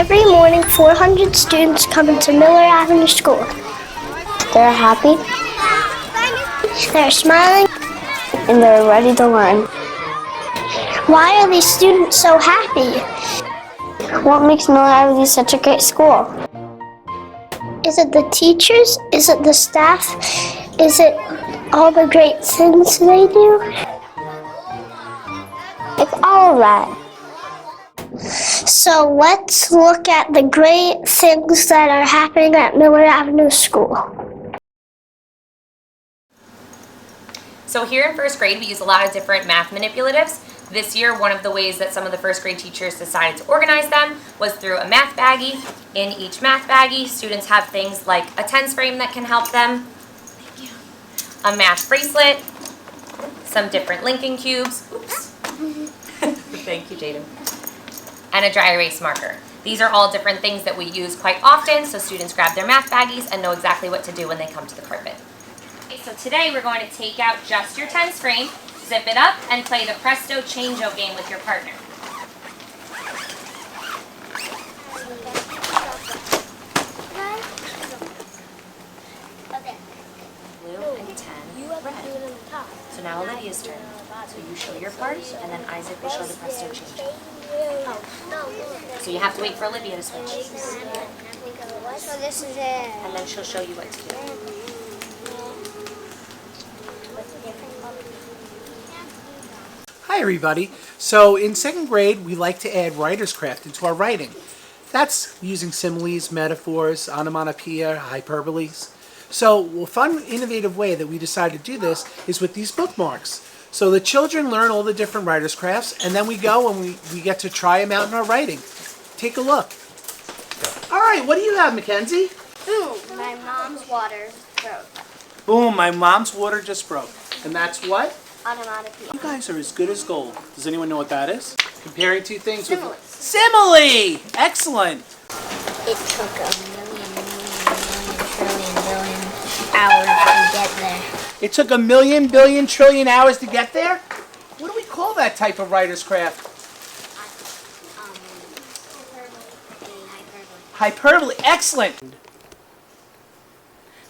Every morning, 400 students come into Miller Avenue School. They're happy, they're smiling, and they're ready to learn. Why are these students so happy? What makes Miller Avenue such a great school? Is it the teachers? Is it the staff? Is it all the great things they do? It's all of that. So let's look at the great things that are happening at Miller Avenue School. So here in first grade, we use a lot of different math manipulatives. This year, one of the ways that some of the first grade teachers decided to organize them was through a math baggie. In each math baggie, students have things like a tens frame that can help them, a math bracelet, some different Lincoln cubes, oops, thank you, Jaden, and a dry erase marker. These are all different things that we use quite often, so students grab their math baggies and know exactly what to do when they come to the carpet. Okay, so today we're going to take out just your tens frame, zip it up, and play the Presto Change-O game with your partner. Blue and 10, red. So now Olivia's turn. So you show your part, and then Isaac will show the Presto Change-O. So you have to wait for Olivia to switch. So this is it. And then she'll show you what to do. Hi everybody. So in second grade, we like to add writer's craft into our writing. That's using similes, metaphors, onomatopoeia, hyperboles. So a fun, innovative way that we decided to do this is with these bookmarks. So the children learn all the different writer's crafts, and then we go and we get to try them out in our writing. Take a look. All right, what do you have, Mackenzie? Boom, my mom's water broke. Boom, my mom's water just broke. And that's what? Onomatopoeia. You guys are as good as gold. Does anyone know what that is? Comparing two things Simile. with... Simile! Excellent! It took a million hours to get there. It took a million, billion, trillion hours to get there? What do we call that type of writer's craft? Hyperbole. Excellent!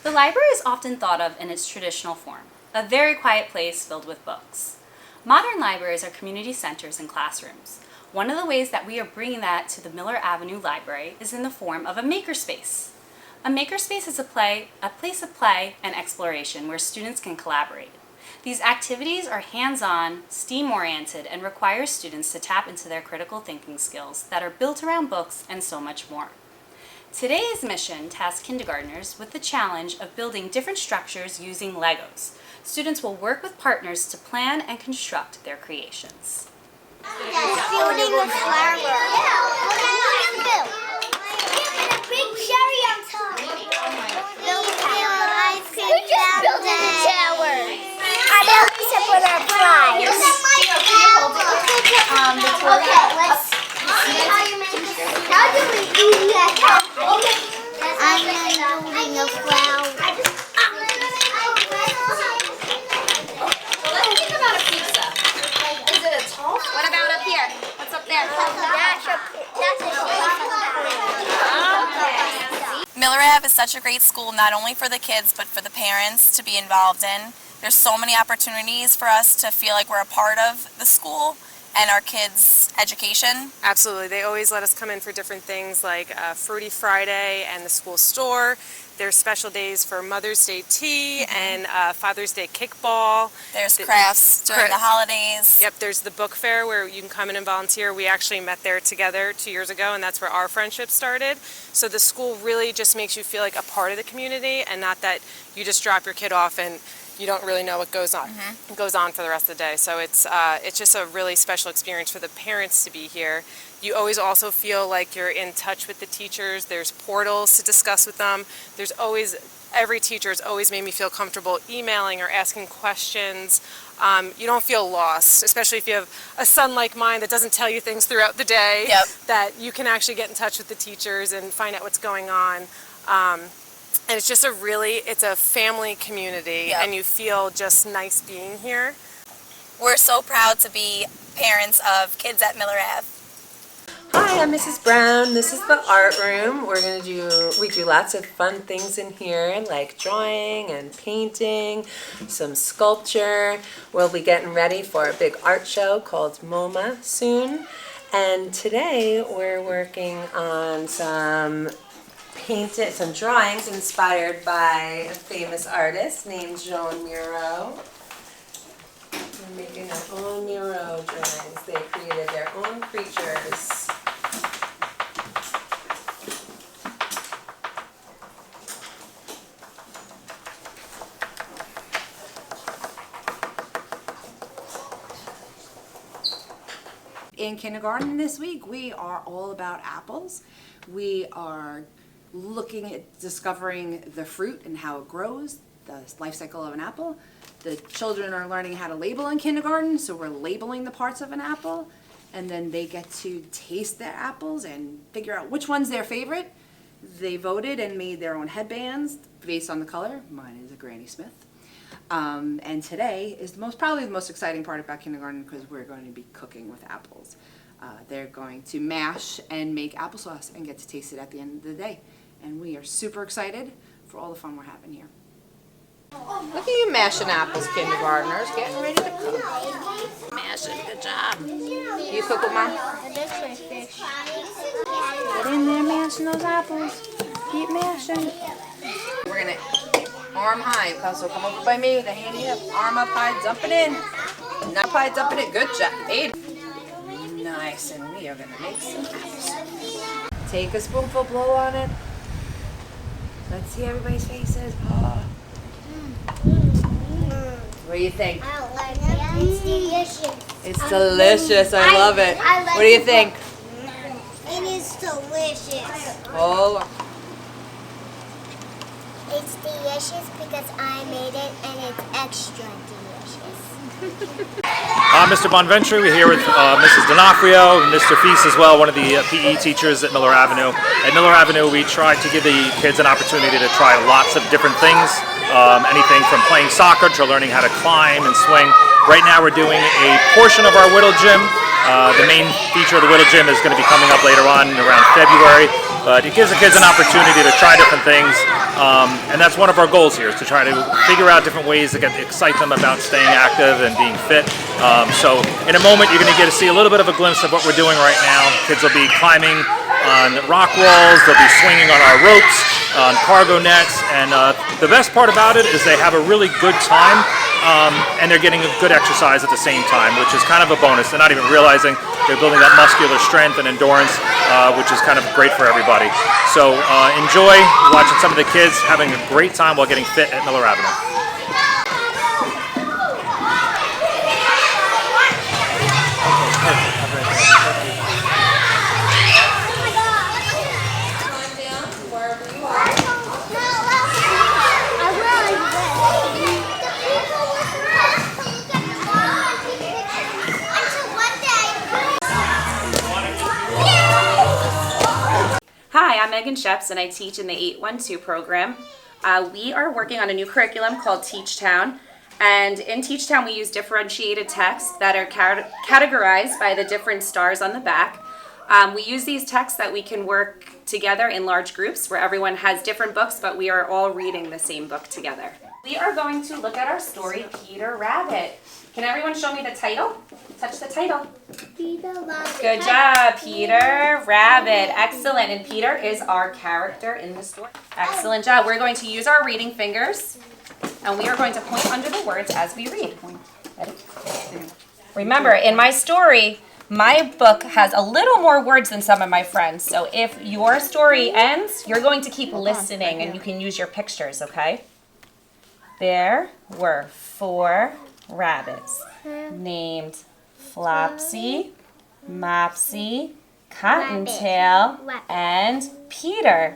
The library is often thought of in its traditional form, a very quiet place filled with books. Modern libraries are community centers and classrooms. One of the ways that we are bringing that to the Miller Avenue Library is in the form of a makerspace. A makerspace is a place of play and exploration where students can collaborate. These activities are hands-on, STEAM-oriented, and require students to tap into their critical thinking skills that are built around books and so much more. Today's mission tasks kindergartners with the challenge of building different structures using Legos. Students will work with partners to plan and construct their creations. Building a flower. Big cherry on top. Who just built a tower? I built to put our prize. How do we do that? I'm building a flower. Let's think about a pizza. Is it a tall? What about up here? What's up there? Miller Ave is such a great school, not only for the kids, but for the parents to be involved in. There's so many opportunities for us to feel like we're a part of the school and our kids' education. Absolutely. They always let us come in for different things like Fruity Friday and the school store. There's special days for Mother's Day tea and Father's Day kickball. There's crafts during the holidays. Yep, there's the book fair where you can come in and volunteer. We actually met there together 2 years ago, and that's where our friendship started. So the school really just makes you feel like a part of the community and not that you just drop your kid off and you don't really know what goes on for the rest of the day. So it's just a really special experience for the parents to be here. You always also feel like you're in touch with the teachers. There's portals to discuss with them. There's always, every teacher has always made me feel comfortable emailing or asking questions. You don't feel lost, especially if you have a son like mine that doesn't tell you things throughout the day, that you can actually get in touch with the teachers and find out what's going on. And it's just it's a family community, and you feel just nice being here. We're so proud to be parents of kids at Miller Ave. Hi, I'm Mrs. Brown. This is the art room. We do lots of fun things in here, like drawing and painting, some sculpture. We'll be getting ready for a big art show called MoMA soon. And today we're working on some drawings inspired by a famous artist named Joan Miro. We're making our own Miro drawings. They created their own creatures. In kindergarten this week, we are all about apples. We are looking at discovering the fruit and how it grows, the life cycle of an apple. The children are learning how to label in kindergarten, so we're labeling the parts of an apple, and then they get to taste their apples and figure out which one's their favorite. They voted and made their own headbands based on the color. Mine is a Granny Smith. And today is probably the most exciting part about kindergarten because we're going to be cooking with apples. They're going to mash and make applesauce and get to taste it at the end of the day. And we are super excited for all the fun we're having here. Look at you mashing apples, kindergartners, getting ready to cook. Mashing, good job. You cook with Mom? Get in there mashing those apples. Keep mashing. We're going to arm high. So come over by me, the handy up, arm up high, dumping in. Up high, dumping it. Good job. Nice, and we are going to make some apples. Take a spoonful, blow on it. Let's see everybody's faces. Oh. What do you think? I don't like it. It's delicious. It's delicious. I love it. What do you think? It is delicious. Oh. It's delicious because I made it and it's extra delicious. I'm Mr. Bonventry. We're here with Mrs. D'Onofrio and Mr. Feast as well, one of the PE teachers at Miller Avenue. At Miller Avenue, we try to give the kids an opportunity to try lots of different things, anything from playing soccer to learning how to climb and swing. Right now we're doing a portion of our Whittle Gym. The main feature of the Whittle Gym is going to be coming up later on around February, but it gives the kids an opportunity to try different things, and that's one of our goals here, is to try to figure out different ways to excite them about staying active and being fit. So in a moment you're going to get to see a little bit of a glimpse of what we're doing right now. Kids will be climbing on rock walls, they'll be swinging on our ropes, on cargo nets, and the best part about it is they have a really good time, and they're getting a good exercise at the same time, which is kind of a bonus. They're not even realizing they're building that muscular strength and endurance, which is kind of great for everybody. So enjoy watching some of the kids having a great time while getting fit at Miller Avenue. Hi, I'm Megan Sheps and I teach in the 812 program. We are working on a new curriculum called Teach Town, and in Teach Town we use differentiated texts that are categorized by the different stars on the back. We use these texts that we can work together in large groups where everyone has different books but we are all reading the same book together. We are going to look at our story, Peter Rabbit. Can everyone show me the title? Touch the title. Peter Rabbit. Good job, Peter Rabbit. Excellent. And Peter is our character in the story. Excellent job. We're going to use our reading fingers, and we are going to point under the words as we read. Ready? Remember, in my story, my book has a little more words than some of my friends. So if your story ends, you're going to keep listening, and you can use your pictures, okay? There were 4 rabbits named Flopsy, Mopsy, Cottontail, and Peter.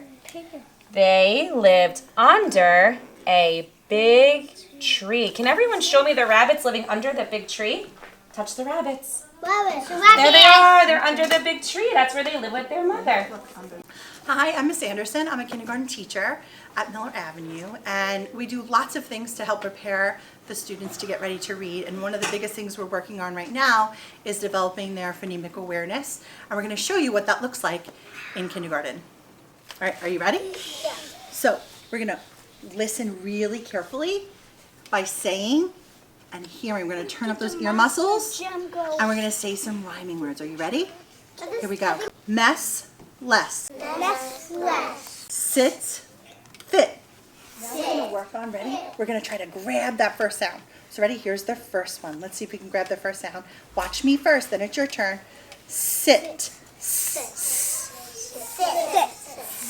They lived under a big tree. Can everyone show me the rabbits living under the big tree? Touch the rabbits. Rabbit. There they are. They're under the big tree. That's where they live with their mother. Hi, I'm Miss Anderson. I'm a kindergarten teacher at Miller Avenue, and we do lots of things to help prepare the students to get ready to read. And one of the biggest things we're working on right now is developing their phonemic awareness, and we're going to show you what that looks like in kindergarten. All right, are you ready? Yeah. So we're going to listen really carefully by saying and hearing. We're going to turn up those ear muscles, and we're going to say some rhyming words. Are you ready? Here we go. Mess less. Mess less. Sit, fit. Now we're going to work on, ready? We're going to try to grab that first sound. So ready? Here's the first one. Let's see if we can grab the first sound. Watch me first, then it's your turn. Sit.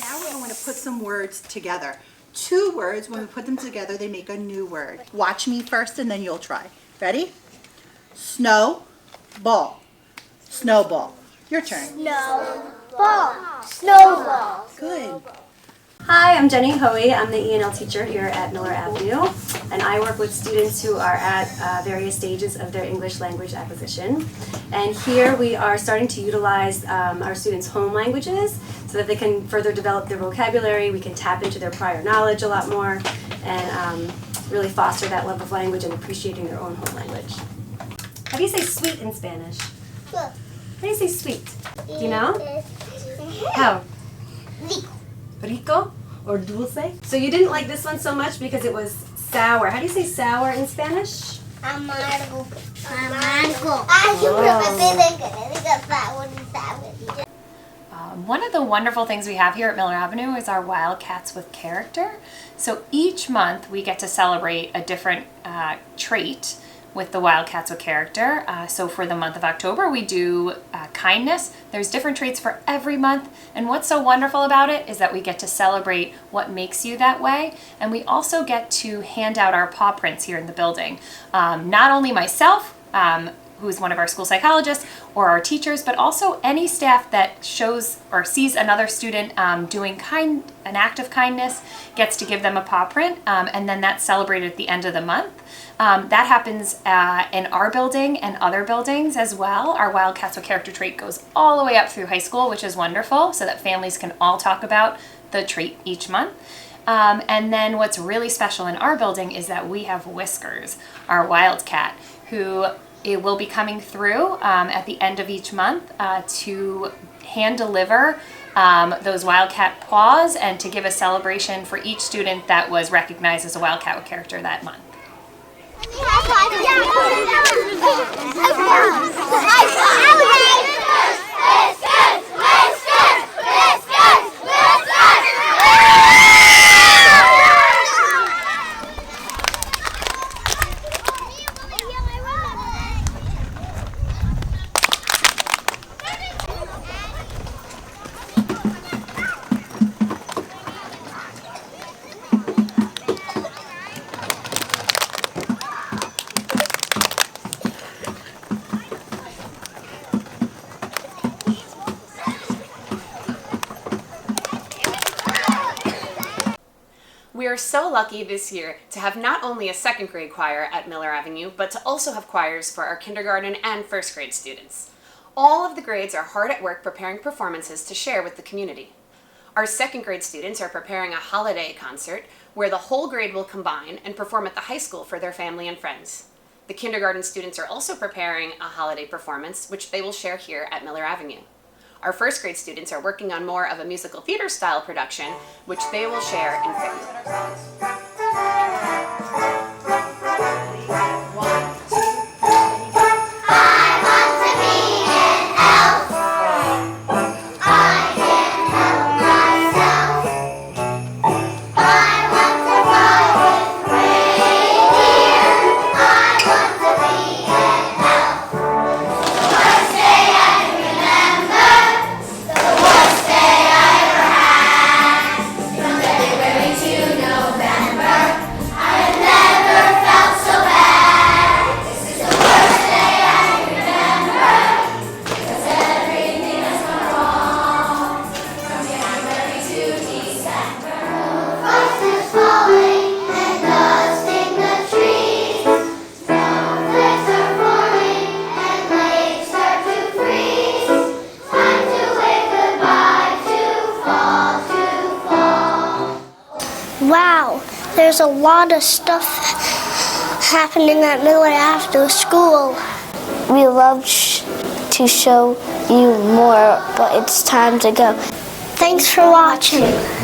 Now we're going to put some words together. Two words, when we put them together, they make a new word. Watch me first, and then you'll try. Ready? Snow, ball. Snowball. Your turn. Snowball. Snowball. Good. Hi, I'm Jenny Hoey. I'm the ENL teacher here at Miller Avenue, and I work with students who are at various stages of their English language acquisition. And here we are starting to utilize our students' home languages so that they can further develop their vocabulary, we can tap into their prior knowledge a lot more, and really foster that love of language and appreciating their own home language. How do you say sweet in Spanish? How do you say sweet? Do you know? How? Rico or dulce? So you didn't like this one so much because it was sour. How do you say sour in Spanish? Amargo. Amargo. I One of the wonderful things we have here at Miller Avenue is our Wildcats with Character. So each month we get to celebrate a different trait with the Wildcats with Character. So for the month of October, we do kindness. There's different traits for every month. And what's so wonderful about it is that we get to celebrate what makes you that way. And we also get to hand out our paw prints here in the building. Not only myself, who's one of our school psychologists, or our teachers, but also any staff that shows or sees another student doing an act of kindness gets to give them a paw print, and then that's celebrated at the end of the month. That happens in our building and other buildings as well. Our Wildcats with Character trait goes all the way up through high school, which is wonderful, so that families can all talk about the trait each month. And then what's really special in our building is that we have Whiskers, our Wildcat, who it will be coming through at the end of each month to hand deliver those Wildcat paws and to give a celebration for each student that was recognized as a Wildcat with Character that month. We are so lucky this year to have not only a second grade choir at Miller Avenue, but to also have choirs for our kindergarten and first grade students. All of the grades are hard at work preparing performances to share with the community. Our second grade students are preparing a holiday concert where the whole grade will combine and perform at the high school for their family and friends. The kindergarten students are also preparing a holiday performance, which they will share here at Miller Avenue. Our first grade students are working on more of a musical theater style production, which they will share in February. November, I never there's a lot of stuff happening at Miller Avenue School. We love to show you more, but it's time to go. Thanks for watching.